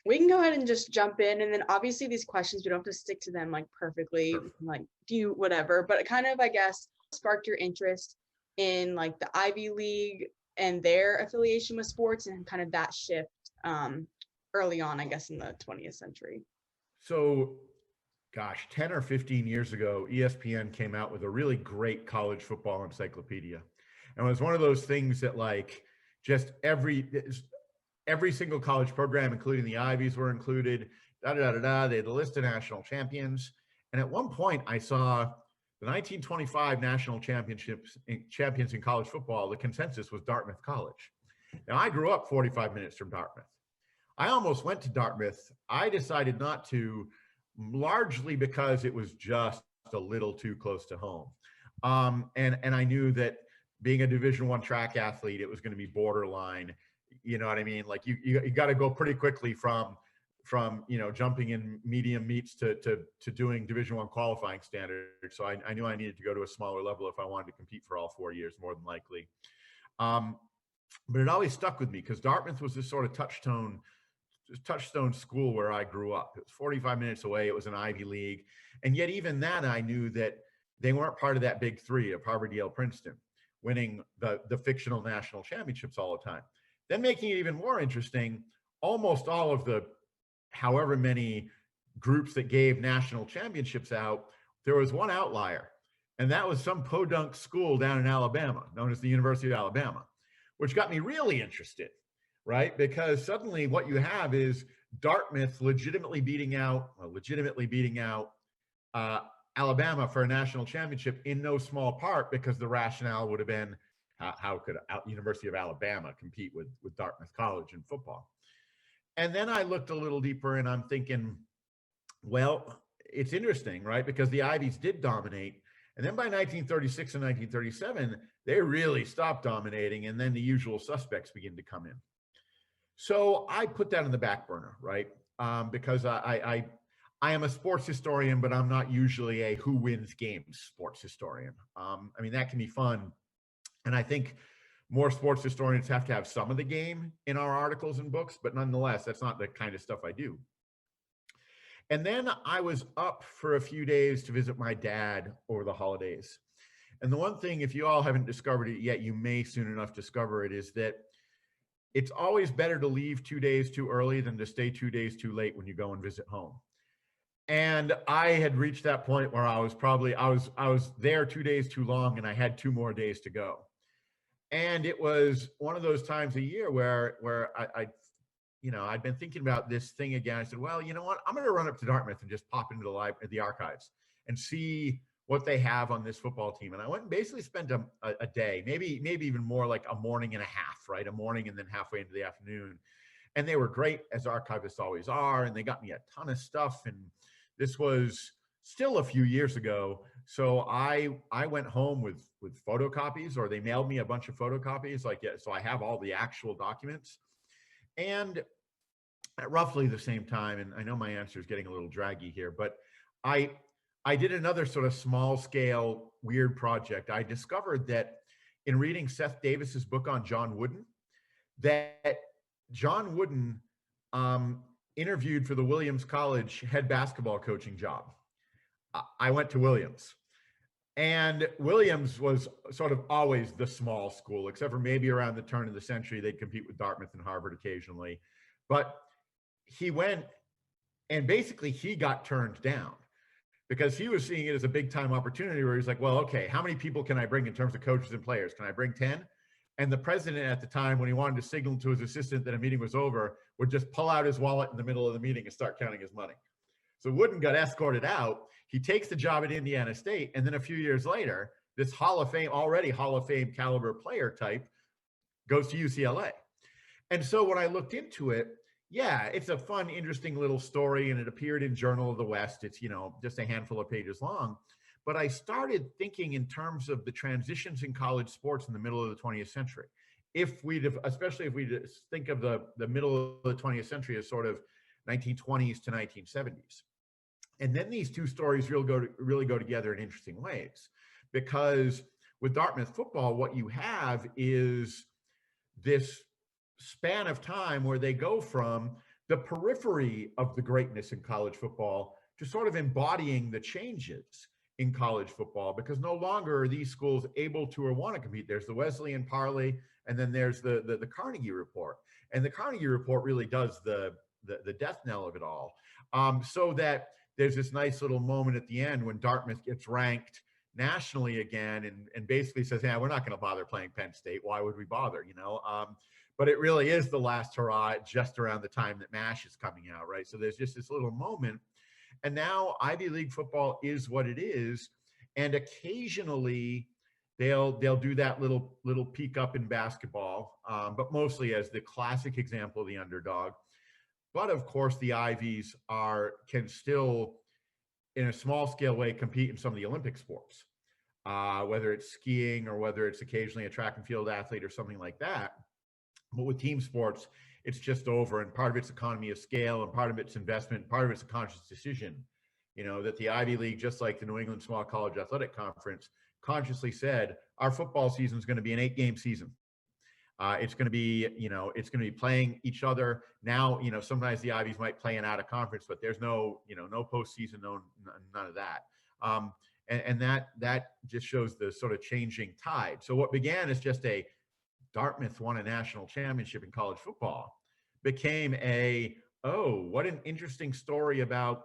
We can go ahead and just jump in, and then obviously these questions, we don't have to stick to them like perfectly, Sure. like do you whatever, but it kind of, I guess, sparked your interest in like the Ivy League and their affiliation with sports and kind of that shift early on, I guess, in the 20th century. So, gosh, 10 or 15 years ago, ESPN came out with a really great college football encyclopedia. And it was one of those things that like just every single college program, including the Ivies, were included. Da da da da da. They had a list of national champions, and at one point, I saw the 1925 national champions in college football. The consensus was Dartmouth College. Now, I grew up 45 minutes from Dartmouth. I almost went to Dartmouth. I decided not to, largely because it was just a little too close to home, and I knew that being a Division I track athlete, it was going to be borderline. You know what I mean? Like you got to go pretty quickly from jumping in medium meets to doing Division I qualifying standards. So I knew I needed to go to a smaller level if I wanted to compete for all 4 years, more than likely. But it always stuck with me because Dartmouth was this sort of touchstone school where I grew up. It was 45 minutes away. It was an Ivy League, and yet even then I knew that they weren't part of that big three of Harvard, Yale, Princeton, winning the fictional national championships all the time. Then making it even more interesting, almost all of the however many groups that gave national championships out, there was one outlier, and that was some podunk school down in Alabama known as the University of Alabama, which got me really interested, right? Because suddenly what you have is Dartmouth legitimately beating out Alabama for a national championship, in no small part because the rationale would have been, how could University of Alabama compete with Dartmouth College in football? And then I looked a little deeper and I'm thinking, well, it's interesting, right? Because the Ivies did dominate. And then by 1936 and 1937, they really stopped dominating. And then the usual suspects begin to come in. So I put that on the back burner, right? Because I am a sports historian, but I'm not usually a who wins games sports historian. I mean, that can be fun. And I think more sports historians have to have some of the game in our articles and books, but nonetheless, that's not the kind of stuff I do. And then I was up for a few days to visit my dad over the holidays. And the one thing, if you all haven't discovered it yet, you may soon enough discover it, is that it's always better to leave 2 days too early than to stay 2 days too late when you go and visit home. And I had reached that point where I was there 2 days too long and I had 2 more days to go. And it was one of those times a year where I'd been thinking about this thing again. I said, well, you know what? I'm going to run up to Dartmouth and just pop into the archives and see what they have on this football team. And I went and basically spent a day, maybe even more, like a morning and a half, right? A morning and then halfway into the afternoon. And they were great, as archivists always are. And they got me a ton of stuff. And this was still a few years ago. So I went home with photocopies, or they mailed me a bunch of photocopies. So I have all the actual documents. And at roughly the same time, and I know my answer is getting a little draggy here, but I did another sort of small scale weird project. I discovered that in reading Seth Davis's book on John Wooden, that John Wooden interviewed for the Williams College head basketball coaching job. I went to Williams, and Williams was sort of always the small school, except for maybe around the turn of the century, they'd compete with Dartmouth and Harvard occasionally. But he went, and basically he got turned down because he was seeing it as a big time opportunity where he's like, well, okay, how many people can I bring in terms of coaches and players? Can I bring 10? And the president at the time, when he wanted to signal to his assistant that a meeting was over, would just pull out his wallet in the middle of the meeting and start counting his money. So Wooden got escorted out. He takes the job at Indiana State. And then a few years later, this already Hall of Fame caliber player type goes to UCLA. And so when I looked into it, yeah, it's a fun, interesting little story. And it appeared in Journal of the West. It's, just a handful of pages long. But I started thinking in terms of the transitions in college sports in the middle of the 20th century. Especially if we think of the middle of the 20th century as sort of 1920s to 1970s. And then these two stories really go together in interesting ways, because with Dartmouth football, what you have is this span of time where they go from the periphery of the greatness in college football to sort of embodying the changes in college football, because no longer are these schools able to or want to compete. There's the Wesleyan Parley, and then there's the Carnegie Report. And the Carnegie Report really does the death knell of it all. So that there's this nice little moment at the end when Dartmouth gets ranked nationally again and basically says, yeah, we're not going to bother playing Penn State. Why would we bother, you know? But it really is the last hurrah just around the time that MASH is coming out, right? So there's just this little moment. And now Ivy League football is what it is. And occasionally they'll do that little peek up in basketball, but mostly as the classic example of the underdog. But of course, the Ivies can still, in a small scale way, compete in some of the Olympic sports, whether it's skiing or whether it's occasionally a track and field athlete or something like that. But with team sports, it's just over. And part of it's economy of scale, and part of it's investment, part of it's a conscious decision, you know, that the Ivy League, just like the New England Small College Athletic Conference, consciously said, our football season is going to be an 8-game season. It's going to be, you know, it's going to be playing each other. Now, you know, sometimes the Ivies might play an out of conference, but there's no, you know, no postseason, none of that. And that just shows the sort of changing tide. So what began as just a Dartmouth won a national championship in college football became what an interesting story about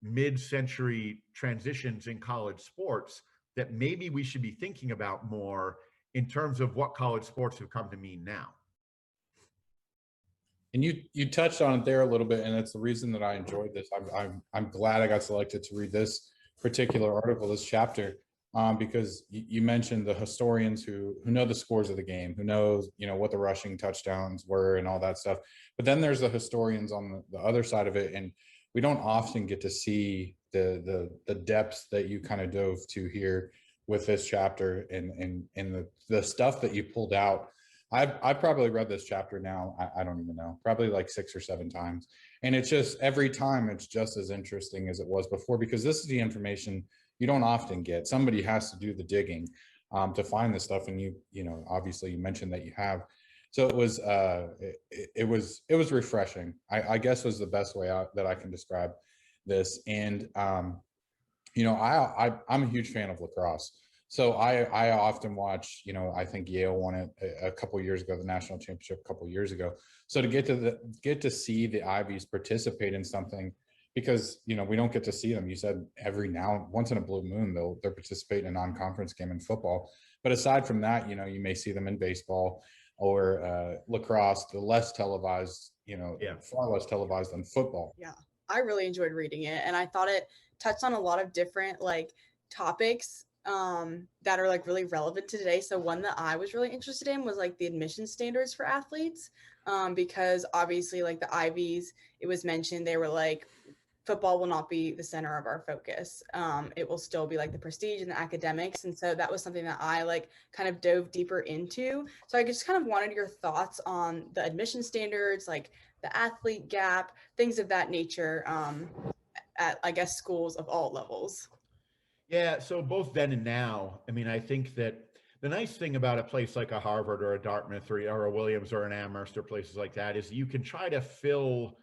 mid-century transitions in college sports that maybe we should be thinking about more in terms of what college sports have come to mean now. And you touched on it there a little bit, and it's the reason that I enjoyed this. I'm glad I got selected to read this particular article, this chapter, because you mentioned the historians who know the scores of the game, who knows, you know, what the rushing touchdowns were and all that stuff. But then there's the historians on the other side of it, and we don't often get to see the depths that you kind of dove to here with this chapter and the stuff that you pulled out. I've probably read this chapter now, I don't even know, probably like 6 or 7 times. And it's just, every time it's just as interesting as it was before, because this is the information you don't often get. Somebody has to do the digging to find this stuff. And you know, obviously you mentioned that you have. So it was refreshing, I guess was the best way that I can describe this. And, you know, I'm a huge fan of lacrosse. So I often watch, you know, I think Yale won it a couple years ago, the national championship a couple years ago. So to get to see the Ivies participate in something, because, you know, we don't get to see them. You said once in a blue moon, they'll participate in a non-conference game in football. But aside from that, you know, you may see them in baseball or lacrosse, the less televised, you know, far less televised than football. Yeah, I really enjoyed reading it, and I thought it touched on a lot of different like topics that are like really relevant to today. So one that I was really interested in was like the admission standards for athletes, because obviously like the Ivies, it was mentioned, they were like, football will not be the center of our focus. It will still be like the prestige and the academics. And so that was something that I like kind of dove deeper into. So I just kind of wanted your thoughts on the admission standards, like the athlete gap, things of that nature, at, I guess, schools of all levels. Yeah, so both then and now, I mean, I think that the nice thing about a place like a Harvard or a Dartmouth or a Williams or an Amherst or places like that is you can try to fill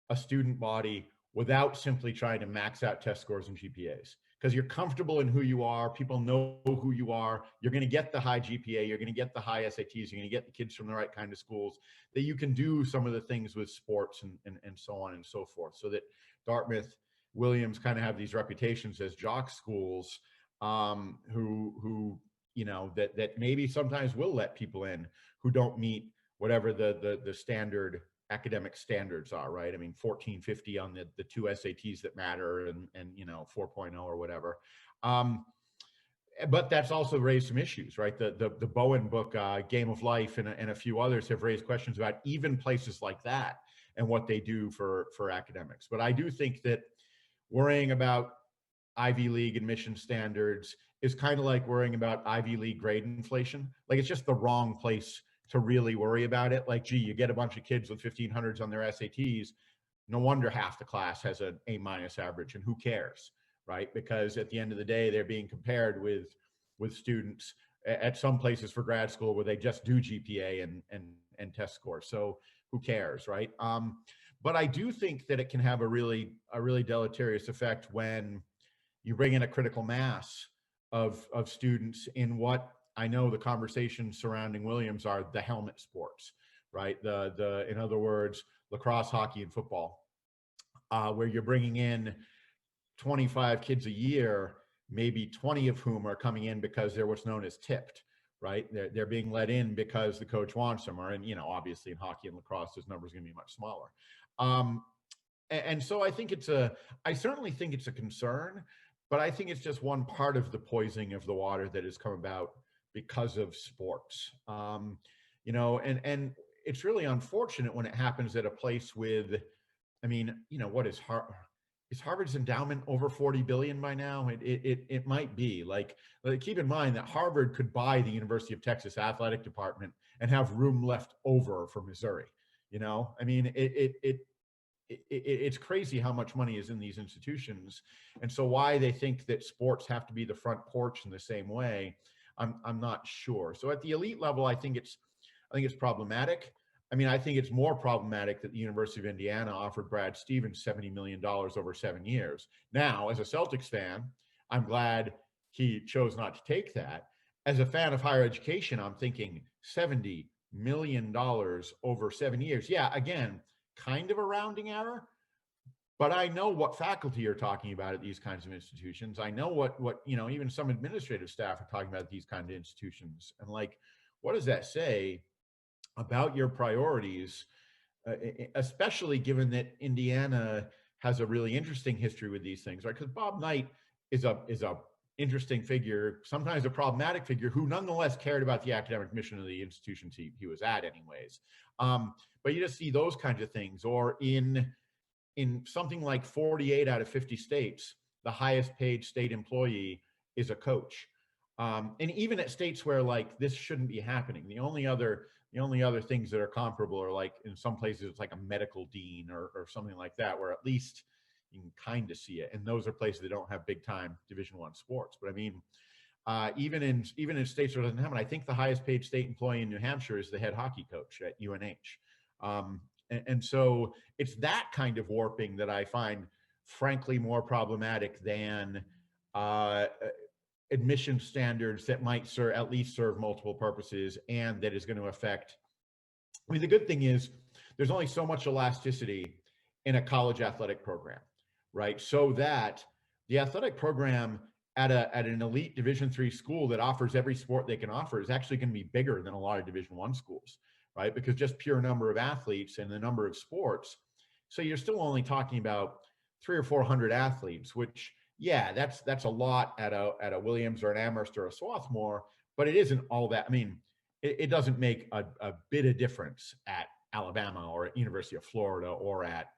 a student body without simply trying to max out test scores and GPAs, because you're comfortable in who you are. People know who you are. You're going to get the high GPA. You're going to get the high SATs. You're going to get the kids from the right kind of schools, that you can do some of the things with sports and so on and so forth. So that Dartmouth, Williams kind of have these reputations as jock schools, who you know, that maybe sometimes will let people in who don't meet whatever the standard academic standards are, right? I mean, 1450 on the 2 SATs that matter, and you know, 4.0 or whatever. But that's also raised some issues, right? The Bowen book, Game of Life, and a few others have raised questions about even places like that and what they do for academics. But I do think that worrying about Ivy League admission standards is kind of like worrying about Ivy League grade inflation. Like, it's just the wrong place to really worry about it. Like, gee, you get a bunch of kids with 1500s on their SATs. No wonder half the class has an A- average, and who cares, right? Because at the end of the day, they're being compared with students at some places for grad school where they just do GPA and and test scores. So who cares, right? But I do think that it can have a really deleterious effect when you bring in a critical mass of students in what I know the conversations surrounding Williams are the helmet sports, right? The in other words, lacrosse, hockey, and football, where you're bringing in 25 kids a year, maybe 20 of whom are coming in because they're what's known as tipped, right? They're being let in because the coach wants them, or, and obviously in hockey and lacrosse, those numbers are going to be much smaller. And so I certainly think it's a concern, but I think it's just one part of the poisoning of the water that has come about because of sports. And it's really unfortunate when it happens at a place with, what is Harvard's endowment over 40 billion by now? It might be. Like, keep in mind that Harvard could buy the University of Texas athletic department and have room left over for Missouri. It's crazy how much money is in these institutions, and so why they think that sports have to be the front porch in the same way, I'm not sure. So at the elite level, I think it's problematic. I think it's more problematic that the University of Indiana offered Brad Stevens $70 million over 7 years. Now, as a Celtics fan, I'm glad he chose not to take that. As a fan of higher education, I'm thinking $70 million over 7 years. Yeah, again, kind of a rounding error, but I know what faculty you're talking about at these kinds of institutions. I know what even some administrative staff are talking about at these kinds of institutions. And what does that say about your priorities, especially given that Indiana has a really interesting history with these things, right? Because Bob Knight is a interesting figure, sometimes a problematic figure, who nonetheless cared about the academic mission of the institutions he was at anyways. But you just see those kinds of things, or in something like 48 out of 50 states, the highest paid state employee is a coach. And even at states where this shouldn't be happening, the only other things that are comparable are in some places it's like a medical dean or something like that, where at least you can kind of see it. And those are places that don't have big time Division I sports. But even in states where it doesn't happen, I think the highest paid state employee in New Hampshire is the head hockey coach at UNH. And so it's that kind of warping that I find frankly more problematic than admission standards that might at least serve multiple purposes, and that is going to affect. The good thing is there's only so much elasticity in a college athletic program, right? So that the athletic program at an elite Division III school that offers every sport they can offer is actually going to be bigger than a lot of Division I schools, right? Because just pure number of athletes and the number of sports. So you're still only talking about 300 or 400 athletes, which, yeah, that's a lot at a Williams or an Amherst or a Swarthmore, but it isn't all that. It doesn't make a bit of difference at Alabama or at University of Florida or at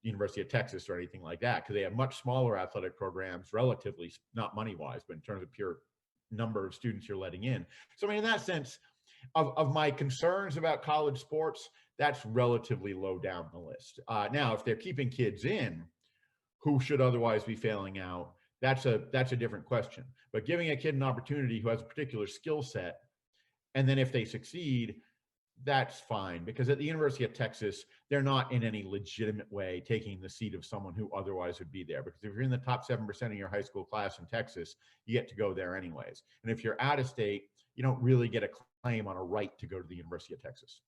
University of Texas or anything like that, because they have much smaller athletic programs, relatively, not money wise, but in terms of pure number of students you're letting in. So in that sense, of my concerns about college sports, that's relatively low down the list. Now, if they're keeping kids in who should otherwise be failing out, that's a different question. But giving a kid an opportunity who has a particular skill set, and then if they succeed, that's fine. Because at the University of Texas, they're not in any legitimate way taking the seat of someone who otherwise would be there. Because if you're in the top 7% of your high school class in Texas, you get to go there anyways. And if you're out of state, you don't really get a claim on a right to go to the University of Texas.